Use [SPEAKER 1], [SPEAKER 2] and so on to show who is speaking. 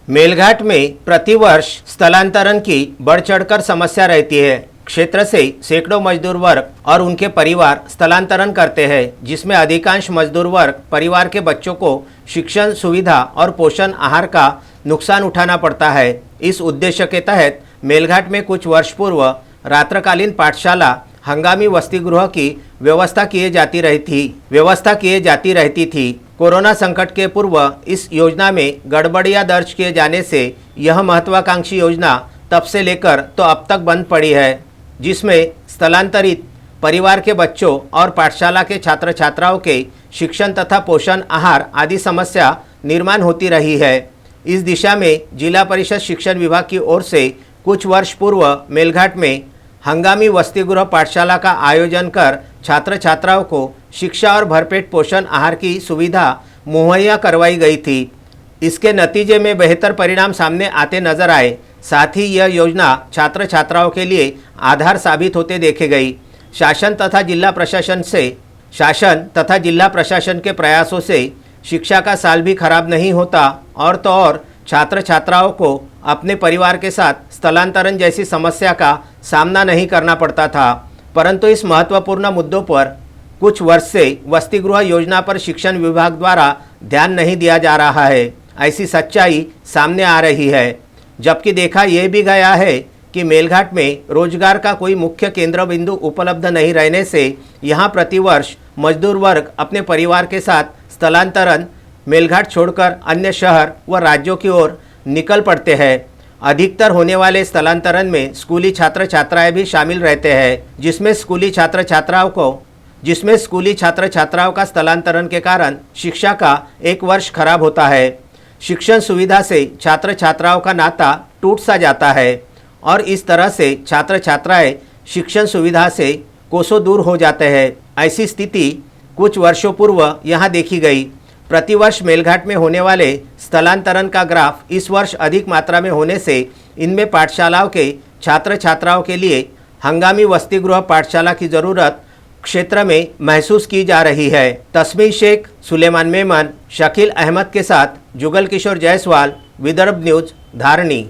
[SPEAKER 1] मेलघाट में प्रतिवर्ष स्थलांतरण की बढ़ चढ़कर समस्या रहती है। क्षेत्र से सैकड़ों मजदूर वर्ग और उनके परिवार स्थलांतरण करते हैं, जिसमें अधिकांश मजदूर वर्ग परिवार के बच्चों को शिक्षण सुविधा और पोषण आहार का नुकसान उठाना पड़ता है। इस उद्देश्य के तहत मेलघाट में कुछ वर्ष पूर्व रात्रकालीन पाठशाला हंगामी वसति गृह की व्यवस्था किए जाती रहती थी। कोरोना संकट के पूर्व इस योजना में गड़बड़ियां दर्ज किए जाने से यह महत्वाकांक्षी योजना तब से लेकर तो अब तक बंद पड़ी है, जिसमें स्थलांतरित परिवार के बच्चों और पाठशाला के छात्र छात्राओं के शिक्षण तथा पोषण आहार आदि समस्या निर्माण होती रही है। इस दिशा में जिला परिषद शिक्षण विभाग की ओर से कुछ वर्ष पूर्व मेलघाट में हंगामी वसति गृह पाठशाला का आयोजन कर छात्र छात्राओं को शिक्षा और भरपेट पोषण आहार की सुविधा मुहैया करवाई गई थी। इसके नतीजे में बेहतर परिणाम सामने आते नजर आए। साथ ही यह योजना छात्र छात्राओं के लिए आधार साबित होते देखे गई। शासन तथा जिला प्रशासन के प्रयासों से शिक्षा का साल भी खराब नहीं होता और तो और छात्र छात्राओं को अपने परिवार के साथ स्थलांतरण जैसी समस्या का सामना नहीं करना पड़ता था। परंतु इस महत्वपूर्ण मुद्दों पर कुछ वर्ष से वसति गृह योजना पर शिक्षण विभाग द्वारा ध्यान नहीं दिया जा रहा है, ऐसी सच्चाई सामने आ रही है। जबकि देखा यह भी गया है कि मेलघाट में रोजगार का कोई मुख्य केंद्र बिंदु उपलब्ध नहीं रहने से यहाँ प्रतिवर्ष मजदूर वर्ग अपने परिवार के साथ स्थलांतरण मेलघाट छोड़कर अन्य शहर व राज्यों की ओर निकल पड़ते हैं। अधिकतर होने वाले स्थलांतरण में स्कूली छात्र छात्राएं भी शामिल रहते हैं, जिसमें स्कूली छात्र छात्राओं का स्थलांतरण के कारण शिक्षा का एक वर्ष खराब होता है। शिक्षण सुविधा से छात्र छात्राओं का नाता टूट सा जाता है और इस तरह से छात्र छात्राएं शिक्षण सुविधा से कोसों दूर हो जाते हैं। ऐसी स्थिति कुछ वर्षों पूर्व यहाँ देखी गई। प्रतिवर्ष मेलघाट में होने वाले स्थलांतरण का ग्राफ इस वर्ष अधिक मात्रा में होने से इनमें पाठशालाओं के छात्र छात्राओं के लिए हंगामी वसति गृह पाठशाला की ज़रूरत क्षेत्र में महसूस की जा रही है। तस्मीर शेख, सुलेमान मेमन, शकील अहमद के साथ जुगल किशोर जायसवाल, विदर्भ न्यूज, धारणी।